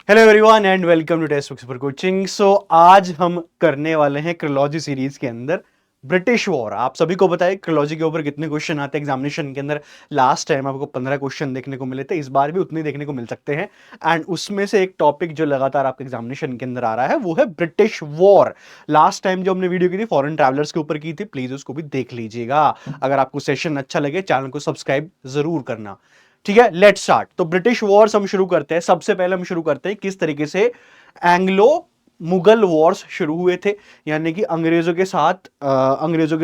Hello everyone and welcome to test books for coaching. आज हम करने वाले हैं क्रियोलॉजी सीरीज के अंदर ब्रिटिश वॉर। आप सभी को पता है क्रियोलॉजी के ऊपर कितने क्वेश्चन आते हैं एग्जामिनेशन के अंदर। लास्ट टाइम आपको 15 क्वेश्चन देखने को मिले थे, इस बार भी उतने देखने को मिल सकते हैं। एंड उसमें से एक टॉपिक जो लगातार आपके एग्जामिनेशन के अंदर आ रहा है वो है ब्रिटिश वॉर। लास्ट टाइम जो हमने वीडियो की थी फॉरेन ट्रैवलर्स के ऊपर की थी, प्लीज उसको भी देख लीजिएगा। अगर आपको सेशन अच्छा लगे चैनल को सब्सक्राइब जरूर करना। ठीक है, लेट्स स्टार्ट। तो ब्रिटिश वॉर्स हम शुरू करते हैं। सबसे पहले हम शुरू करते हैं किस तरीके से एंग्लो मुगल वॉर्स शुरू हुए थे, यानी कि अंग्रेजों के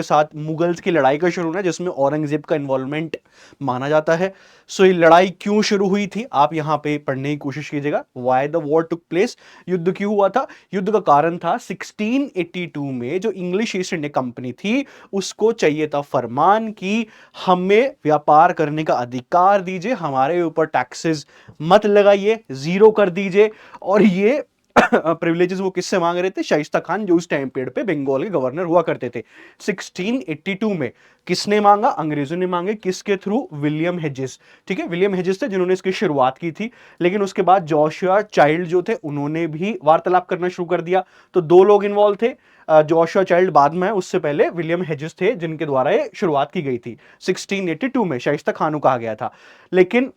साथ मुगल्स की लड़ाई का शुरू होना, जिसमें औरंगजेब का इन्वॉल्वमेंट माना जाता है। सो ये लड़ाई क्यों शुरू हुई थी आप यहां पे पढ़ने की कोशिश कीजिएगा। Why the war took place, युद्ध क्यों हुआ था। युद्ध का कारण था 1682 में जो इंग्लिश ईस्ट इंडिया कंपनी थी उसको चाहिए था फरमान कि हमें व्यापार करने का अधिकार दीजिए, हमारे ऊपर टैक्सेस मत लगाइए, जीरो कर दीजिए। और ये प्रिविलेजेस वो किससे मांग रहे थे? शाइस्ता खान, जो उस टाइम पीरियड पे बंगाल के गवर्नर हुआ करते थे। 1682 में किसने मांगा? अंग्रेजों ने मांगे। किसके थ्रू? William hedges. ठीक है, विलियम हेजेस थे जिन्होंने इसकी शुरुआत की थी। लेकिन उसके बाद जोशुआ चाइल्ड जो थे उन्होंने भी वार्तालाप करना शुरू कर दिया। तो दो लोग इन्वॉल्व थे। जोशुआ चाइल्ड बाद में, उससे पहले विलियम हेजेस थे जिनके द्वारा ये शुरुआत की गई थी। 1682 में शाइस्ता खान को कहा गया था, लेकिन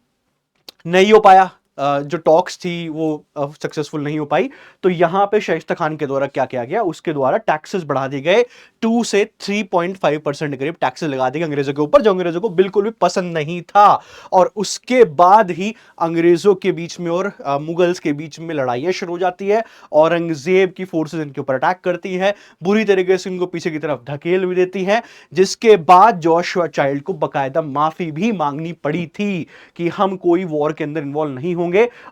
नहीं हो पाया। जो टॉक्स थी वो सक्सेसफुल नहीं हो पाई। तो यहां पे शाइस्ता खान के द्वारा क्या किया गया? उसके द्वारा टैक्सेस बढ़ा दिए गए। 2 से 3.5% के करीब टैक्सेस लगा दिए अंग्रेजों के ऊपर, जो अंग्रेजों को बिल्कुल भी पसंद नहीं था। और उसके बाद ही अंग्रेजों के बीच में और मुगल्स के बीच में लड़ाइयां शुरू हो जाती है। औरंगजेब की फोर्सेस इनके ऊपर अटैक करती है, बुरी तरीके से इनको पीछे की तरफ धकेल भी देती है। जिसके बाद जोशुआ चाइल्ड को बकायदा माफी भी मांगनी पड़ी थी कि हम कोई वॉर के अंदर इन्वॉल्व नहीं होंगे,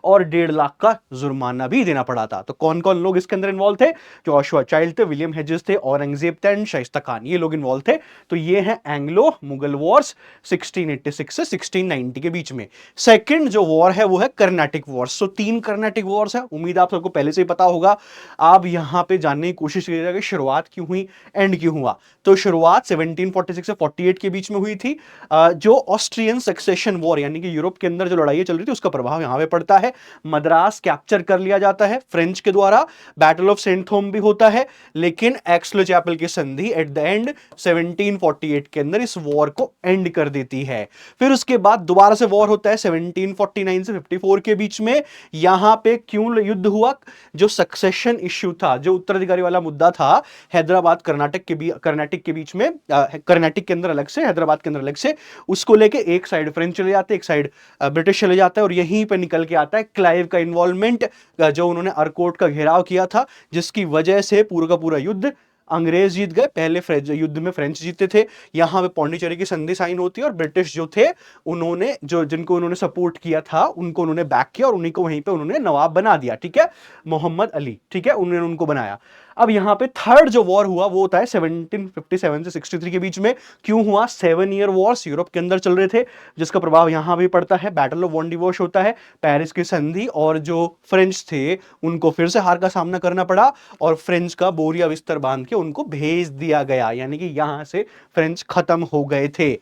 और 1.5 लाख का जुर्माना भी देना पड़ा था। तो कौन कौन लोग इसके अंदर इन्वॉल्व थे? जोशुआ चाइल्ड थे, विलियम हेजेस थे, औरंगजेब थे एंड शाइस्ता खान, ये लोग इन्वॉल्व थे। तो ये है एंग्लो मुगल वॉर्स 1686 से 1690 के बीच में। सेकंड जो वॉर है वो है कर्नाटिक वॉर्स। सो 3 कर्नाटिक वॉर्स है, उम्मीद आप सबको पहले से ही पता होगा। आप यहां पे जानने की कोशिश कीजिएगा कि शुरुआत क्यों हुई, एंड क्यों हुआ। तो शुरुआत 1746 से 48 के बीच में हुई थी। जो ऑस्ट्रियन सक्सेशन वॉर, यानी कि यूरोप के अंदर जो लड़ाई चल रही थी उसका प्रभाव यहां पे पड़ता है। मद्रास कैप्चर कर लिया जाता है फ्रेंच के द्वारा, बैटल ऑफ सेंट थोम भी होता है, लेकिन एक्सलो चैपल की संधि एट द एंड 1748 के अंदर इस वॉर को एंड कर देती है। फिर उसके बाद दोबारा से वॉर होता है 1749 से 54 के बीच में। यहां पे क्यों युद्ध हुआ? जो सक्सेशन इश्यू था, जो उत्तराधिकारी वाला मुद्दा था, हैदराबाद कर्नाटक के बीच में, कर्नाटक के अंदर अलग से, हैदराबाद के अंदर अलग से, उसको लेके एक साइड फ्रेंच चले जाते हैं, एक साइड ब्रिटिश चले जाता है। और यहीं पे निकल के आता है क्लाइव का इन्वॉल्वमेंट, जो उन्होंने अरकोट का घेराव किया था, जिसकी वजह से पूरा का पूरा युद्ध अंग्रेज जीत गए। पहले युद्ध में फ्रेंच जीते थे। यहां पे पौंडीचेरी की संधि साइन होती है, और ब्रिटिश जो थे उन्होंने, जो जिनको उन्होंने सपोर्ट किया था उनको उन्होंने बैक किया, और उन्हीं को वहीं पे उन्होंने नवाब बना दिया। ठीक है, मोहम्मद अली, ठीक है, उन्होंने उनको बनाया। अब यहां पे थर्ड जो वॉर हुआ वो होता है 1757 से 63 के बीच में। क्यों हुआ? 7 ईयर वॉर्स यूरोप के अंदर चल रहे थे, जिसका प्रभाव यहां भी पड़ता है। बैटल ऑफ वॉन्डिवोश होता है, पेरिस की संधि, और जो फ्रेंच थे उनको फिर से हार का सामना करना पड़ा, और फ्रेंच का बोरिया बिस्तर बांध के उनको भेज दिया गया, यानी कि यहां से फ्रेंच खत्म हो गए थे।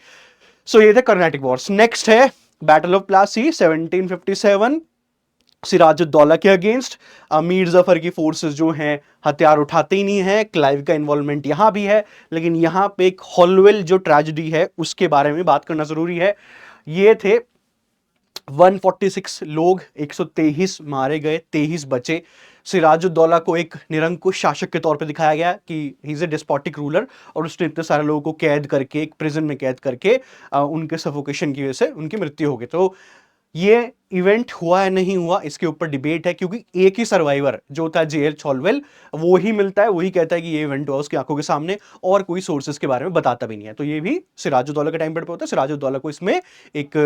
सो ये थे कर्नाटिक वॉर्स। नेक्स्ट है बैटल ऑफ प्लासी 1757, सिराजुद्दौला के अगेंस्ट। मीर जफर की फोर्सेस जो हैं हथियार उठाते ही नहीं है। क्लाइव का इन्वॉल्वमेंट यहां भी है, लेकिन यहां पे एक हॉलवेल जो ट्रेजेडी है उसके बारे में बात करना जरूरी है। ये थे 146 लोग, 123 मारे गए, 23 बचे। सिराजुद्दौला को एक निरंकुश शासक के तौर पे दिखाया गया कि he is a despotic ruler, और उसने इतने सारे लोगों को कैद करके, एक प्रिजन में कैद करके, उनके सफोकेशन की वजह से उनकी मृत्यु हो गई। तो ये इवेंट हुआ है नहीं हुआ, इसके ऊपर डिबेट है, क्योंकि एक ही सर्वाइवर जो था जेएच हॉलवेल, वो ही मिलता है, वही कहता है कि ये इवेंट हुआ उसकी आंखों के सामने, और कोई सोर्सेज के बारे में बताता भी नहीं है। तो ये भी सिराजुद्दौला के टाइम पर होता है। सिराजुद्दौला को इसमें एक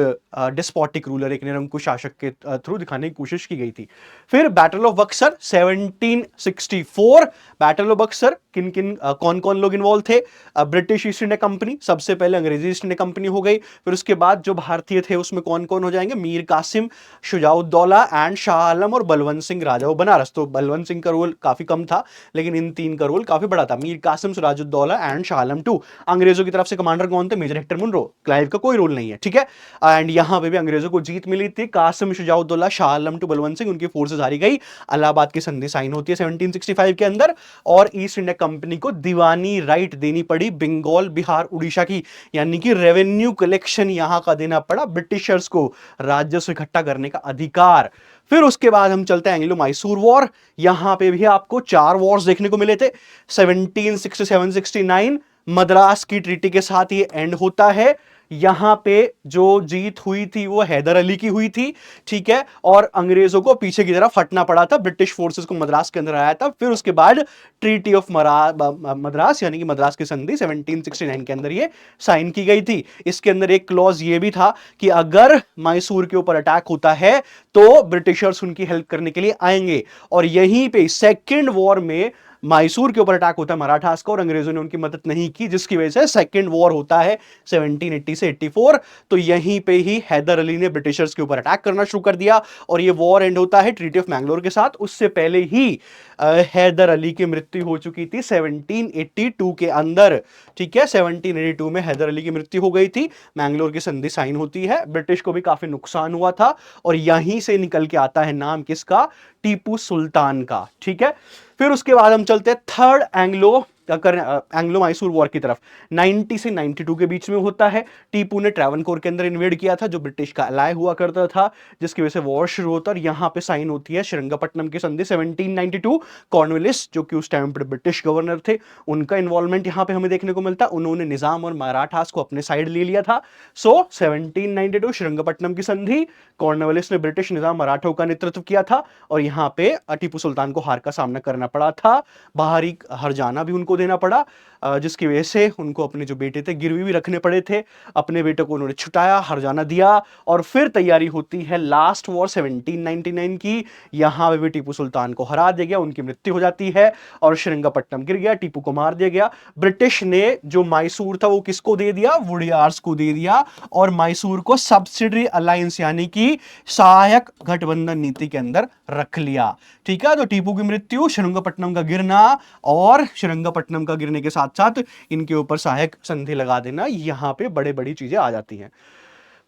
डिस्पोटिक रूलर, एक निरंकुश शासक के थ्रू दिखाने की कोशिश की गई थी। फिर battle of Buxar 1764। Battle of Buxar किन किन, कौन कौन लोग इन्वॉल्व थे? ब्रिटिश ईस्ट इंडिया कंपनी, सबसे पहले अंग्रेजी ईस्ट इंडिया कंपनी हो गई। फिर उसके बाद जो भारतीय थे उसमें कौन कौन हो जाएंगे? मीर कासिम, शुजाउद्दौला एंड शाह आलम और बलवंत सिंह राजा बनारस। तो बलवंत सिंह का रोल काफी कम था, लेकिन इन तीन का रोल काफी बड़ा था। Mir Qasim, Sirajuddaulah and Shah Alam two. अंग्रेजों की तरफ से कमांडर कौन थे? Major Hector Munro. क्लाइव का कोई रोल नहीं है, ठीक है। एंड यहां पे भी अंग्रेजों को जीत मिली थी। कासिम, शुजाउद्दौला, शाह आलम टू बलवंत सिंह, उनकी फोर्सेस हारी गई। इलाहाबाद की संधि साइन होती है 1765 के अंदर, और ईस्ट इंडिया कंपनी को दीवानी राइट देनी पड़ी बंगाल, बिहार, उड़ीसा की, यानी कि रेवेन्यू कलेक्शन यहां का देना पड़ा ब्रिटिशर्स को, राजस्व इकट्ठा करने का अधिकार। फिर उसके बाद हम चलते हैं एंग्लो मैसूर वॉर। यहां पे भी आपको 4 वॉर्स देखने को मिले थे। 1767-69 मद्रास की ट्रीटी के साथ ये एंड होता है। यहां पे जो जीत हुई थी वो हैदर अली की हुई थी, ठीक है, और अंग्रेजों को पीछे की तरफ हटना पड़ा था। ब्रिटिश फोर्सेस को मद्रास के अंदर आया था। फिर उसके बाद ट्रीटी ऑफ मद्रास यानी कि मद्रास की संधि 1769 के अंदर ये साइन की गई थी। इसके अंदर एक क्लॉज ये भी था कि अगर मैसूर के ऊपर अटैक होता है तो ब्रिटिशर्स उनकी हेल्प करने के लिए आएंगे। और यहीं पे सेकेंड वॉर में मैसूर के ऊपर अटैक होता है मराठास का, और अंग्रेजों ने उनकी मदद नहीं की, जिसकी वजह से सेकेंड वॉर होता है 1780 से 84। तो यहीं पे ही हैदर अली ने ब्रिटिशर्स के ऊपर अटैक करना शुरू कर दिया, और ये वॉर एंड होता है ट्रीटी ऑफ मैंगलोर के साथ। उससे पहले ही हैदर अली की मृत्यु हो चुकी थी 1782 के अंदर, ठीक है। 1782 में हैदर अली की मृत्यु हो गई थी। मैंगलोर की संधि साइन होती है। ब्रिटिश को भी काफी नुकसान हुआ था, और यहीं से निकल के आता है नाम किसका? टीपू सुल्तान का, ठीक है। फिर उसके बाद हम चलते हैं थर्ड एंग्लो मैसूर वॉर की तरफ। 90 से 92 के बीच में होता है। टीपू ने ट्रावनकोर के अंदर इन्वेड किया था, जो ब्रिटिश का अलाय हुआ करता था, जिसकी वजह से वॉर शुरू होता है। और यहां पे साइन होती है श्रीरंगपट्टनम की संधि 1792। कॉर्नवालिस, जो कि उस टाइम पर ब्रिटिश गवर्नर थे, उनका इन्वॉल्वमेंट यहां पे हमें देखने को मिलता है। उन्होंने निजाम और मराठास को अपने साइड ले लिया था। सो 1792 श्रीरंगपट्टनम की संधि, कॉर्नवालिस ने ब्रिटिश निजाम मराठों का नेतृत्व किया था, और यहां पे टीपू सुल्तान को हार का सामना करना पड़ा था। बाहरी हरजाना भी उनको देना पड़ा, जिसकी वजह से उनको अपने जो बेटे थे गिरवी भी रखने पड़े थे। अपने बेटे को उन्होंने छुटाया, हरजाना दिया, और फिर तैयारी होती है लास्ट वॉर 1799 की। यहां पे भी टीपू सुल्तान को हरा दिया गया, उनकी मृत्यु हो जाती है, और श्रीरंगपट्टनम गिर गया, टीपू को मार दिया गया। ब्रिटिश ने जो मैसूर था वो किसको दे दिया? वुडियार्स को दे दिया, और मैसूर को सब्सिडरी अलायंस यानी कि सहायक गठबंधन नीति के अंदर रख लिया, ठीक है। तो टीपू की मृत्यु, श्रीरंगपट्टनम का गिरना, और श्रीरंगपट्टनम का गिरने के साथ साथ इनके ऊपर सहायक संधि लगा देना, यहां पे बड़े बड़ी चीजें आ जाती हैं।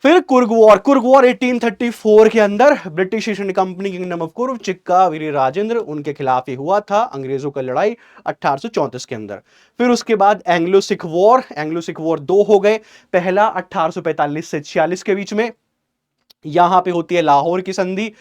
फिर कुर्ग वॉर 1834 के अंदर British East India company, kingdom of Coorg, Chikka, Veera Rajendra, उनके खिलाफ ये हुआ था। अंग्रेजों का लड़ाई 1834 के अंदर। फिर उसके बाद एंग्लो सिख वॉर 2 हो गए। पहला 1845 से 46 के बीच में, यहां पे होती है लाहौर की संधि।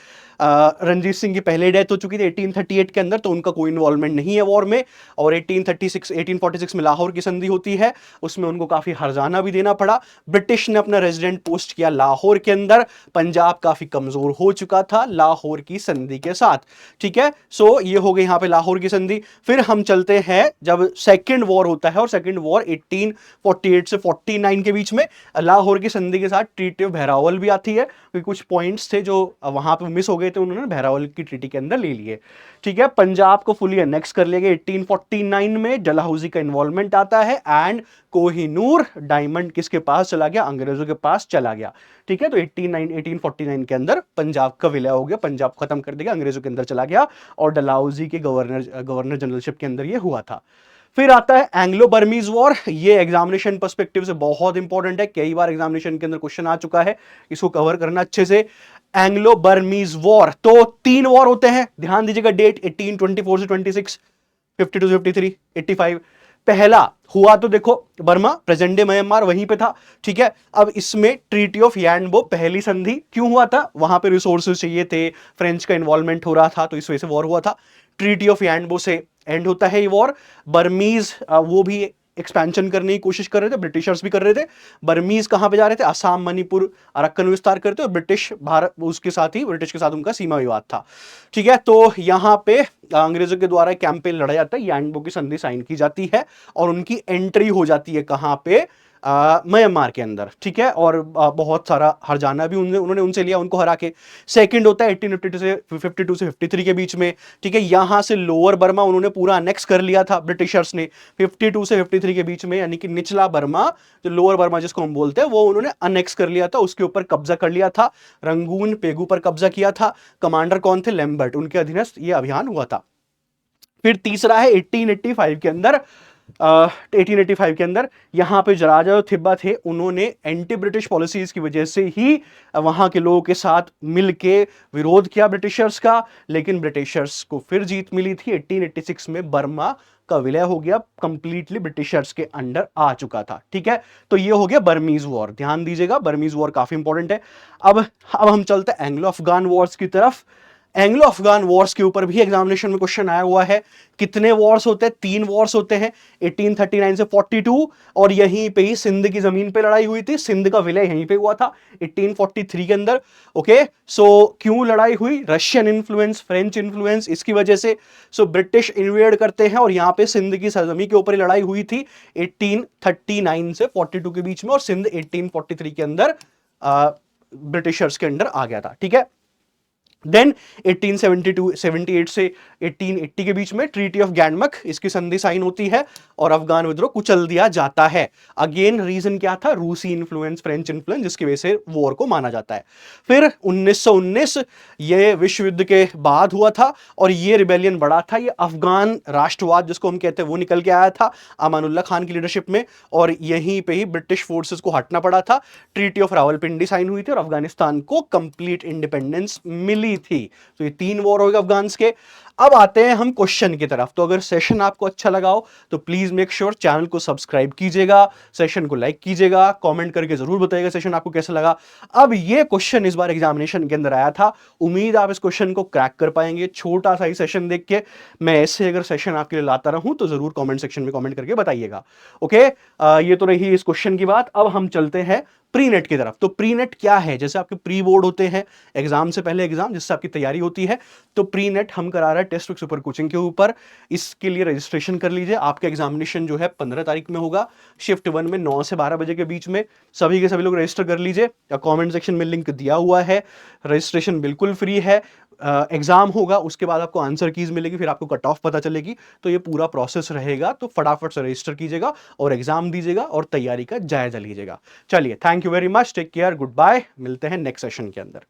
रणजीत सिंह की पहले डेथ हो चुकी थी 1838 के अंदर, तो उनका कोई इन्वॉल्वमेंट नहीं है वॉर में। और 1846 में लाहौर की संधि होती है, उसमें उनको काफी हर्जाना भी देना पड़ा। ब्रिटिश ने अपना रेजिडेंट पोस्ट किया लाहौर के अंदर। पंजाब काफी कमजोर हो चुका था लाहौर की संधि के साथ, ठीक है। सो ये हो गई यहां पे लाहौर की संधि। फिर हम चलते हैं जब सेकेंड वॉर होता है, और सेकेंड वॉर 1848 से 49 के बीच में। लाहौर की संधि के साथ ट्रीटी ऑफ बहरावल भी आती है, क्योंकि कुछ पॉइंट्स थे जो वहां पे मिस हो गए थे, उन्होंने बहरावल की ट्रीटी के अंदर ले लिए, ठीक है। पंजाब को फुली अनेक्स कर लिया गया 1849 में। डलहौजी का इन्वॉल्वमेंट आता है, एंड कोहिनूर डायमंड किसके पास चला गया? अंग्रेजों के पास चला गया, ठीक है। तो 1849 के अंदर पंजाब का विलय हो गया, पंजाब खत्म कर दिया, अंग्रेजों के अंदर चला गया, और डलहौजी के गवर्नर जनरलशिप के अंदर यह हुआ था। फिर आता है एंग्लो बर्मीज वॉर। ये एग्जामिनेशन पर्सपेक्टिव से बहुत इंपॉर्टेंट है, कई बार एग्जामिनेशन के अंदर क्वेश्चन आ चुका है, इसको कवर करना अच्छे से। एंग्लो बर्मीज वॉर, तो 3 वॉर होते हैं, ध्यान दीजिएगा डेट 1824 से 26, 52 से 53, 85। पहला हुआ तो देखो बर्मा, प्रेजेंट डे म्यांमार, वहीं पे था, ठीक है। अब इसमें ट्रीटी ऑफ यानबो पहली संधि क्यों हुआ था? वहां पे रिसोर्सेज चाहिए थे, फ्रेंच का इन्वॉल्वमेंट हो रहा था, तो इस वजह से वॉर हुआ था। ट्रीटी ऑफ यानबो से एंड होता है ये वॉर। बर्मीज वो भी एक्सपेंशन करने की कोशिश कर रहे थे, ब्रिटिशर्स भी कर रहे थे। बर्मीज कहां पे जा रहे थे? असम, मणिपुर, अरक्कन विस्तार करते, और ब्रिटिश भारत उसके साथ ही, ब्रिटिश के साथ उनका सीमा विवाद था, ठीक है। तो यहां पे अंग्रेजों के द्वारा कैंपेन लड़ा जाता है, यानबो की संधि साइन की जाती है, और उनकी एंट्री हो जाती है कहां पे? म्यांमार के अंदर, ठीक है, और बहुत सारा हरजाना भी उन्होंने उनसे लिया, उनको हरा के। सेकंड होता है 1852 से 53 के बीच में, ठीक है, यहां से लोअर बर्मा उन्होंने पूरा अनेक्स कर लिया था ब्रिटिशर्स ने 52 से 53 के बीच में, यानी कि निचला बर्मा, जो लोअर बर्मा जिसको हम बोलते हैं, वो उन्होंने अनेक्स कर लिया था, उसके ऊपर कब्जा कर लिया था, रंगून पेगू पर कब्जा किया था। कमांडर कौन थे? लैम्बर्ट, उनके अधीनस्थ ये अभियान हुआ था। फिर तीसरा है 1885 के अंदर, 1885 के अंदर यहां पे राजा जो थिब्बा थे, उन्होंने एंटी ब्रिटिश पॉलिसीज की वजह से ही वहां के लोगों के साथ मिलके विरोध किया ब्रिटिशर्स का, लेकिन ब्रिटिशर्स को फिर जीत मिली थी। 1886 में बर्मा का विलय हो गया, कंप्लीटली ब्रिटिशर्स के अंडर आ चुका था, ठीक है। तो ये हो गया बर्मीज वॉर, ध्यान दीजिएगा, बर्मीज वॉर काफी इंपॉर्टेंट है। अब हम चलते हैं एंग्लो अफगान वॉर्स की तरफ। एंग्लो अफगान वॉर्स के ऊपर भी एग्जामिनेशन में क्वेश्चन आया हुआ है। कितने वॉर्स होते हैं? 3 वॉर्स होते हैं, 1839 से 42, और यहीं पे ही सिंध की जमीन पे लड़ाई हुई थी, सिंध का विलय यहीं पे हुआ था 1843 के अंदर। ओके, सो क्यों लड़ाई हुई? रशियन इन्फ्लुएंस, फ्रेंच इन्फ्लुएंस, इसकी वजह से। सो ब्रिटिश इन्वेड करते हैं और यहां पे सिंध की सरजमी के ऊपर ही लड़ाई हुई थी 1839 से 42 के बीच में, और सिंध 1843 के अंदर ब्रिटिशर्स के अंडर आ गया था, ठीक है। देन 1878 से 1880 के बीच में ट्रीटी ऑफ गैंडमक, इसकी संधि साइन होती है और अफगान विद्रोह कुचल दिया जाता है। अगेन रीजन क्या था? रूसी इन्फ्लुएंस, फ्रेंच इन्फ्लुएंस, जिसकी वजह से वॉर को माना जाता है। फिर 1919 ये विश्व युद्ध के बाद हुआ था और ये रिबेलियन बढ़ा था, ये अफगान राष्ट्रवाद जिसको हम कहते हैं वो निकल के आया था अमानुल्लाह खान की लीडरशिप में, और यहीं पे ही ब्रिटिश फोर्सेस को हटना पड़ा था। ट्रीटी ऑफ रावलपिंडी साइन हुई थी और अफगानिस्तान को कंप्लीट इंडिपेंडेंस मिली थी। तो ये 3 वॉर हो गए अफगान के। अब आते हैं हम क्वेश्चन की तरफ। तो अगर सेशन आपको अच्छा लगा हो तो प्लीज मेक श्योर चैनल को सब्सक्राइब कीजिएगा, सेशन को लाइक कीजिएगा, कमेंट करके जरूर बताइएगा सेशन आपको कैसा लगा। अब ये क्वेश्चन इस बार एग्जामिनेशन के अंदर आया था, उम्मीद आप इस क्वेश्चन को क्रैक कर पाएंगे। छोटा सा ही सेशन देख के मैं ऐसे अगर सेशन आपके लिए लाता रहूं तो जरूर कमेंट सेक्शन में कमेंट करके बताइएगा। ओके, ये तो रही इस क्वेश्चन की बात। अब हम चलते हैं प्री नेट की तरफ। तो प्री नेट क्या है? जैसे आपके प्री बोर्ड होते हैं, एग्जाम से पहले एग्जाम जिससे आपकी तैयारी होती है, तो प्री नेट हम करा रहे हैं टेस्ट बुक सुपर कोचिंग के ऊपर। इसके लिए रजिस्ट्रेशन कर लीजिए। आपका एग्जामिनेशन जो है 15 तारीख में होगा, शिफ्ट 1 में 9 से 12 बजे के बीच में। सभी के सभी लोग रजिस्टर कर लीजिए, या कमेंट सेक्शन में लिंक दिया हुआ है। रजिस्ट्रेशन बिल्कुल फ्री है। एग्जाम होगा, उसके बाद आपको आंसर कीज मिलेगी, फिर आपको कट ऑफ पता चलेगी। तो ये पूरा प्रोसेस रहेगा, तो फटाफट से रजिस्टर कीजिएगा और एग्जाम दीजिएगा और तैयारी का जायजा लीजिएगा। चलिए, thank you very much, take care, good bye, मिलते हैं नेक्स्ट सेशन के अंदर।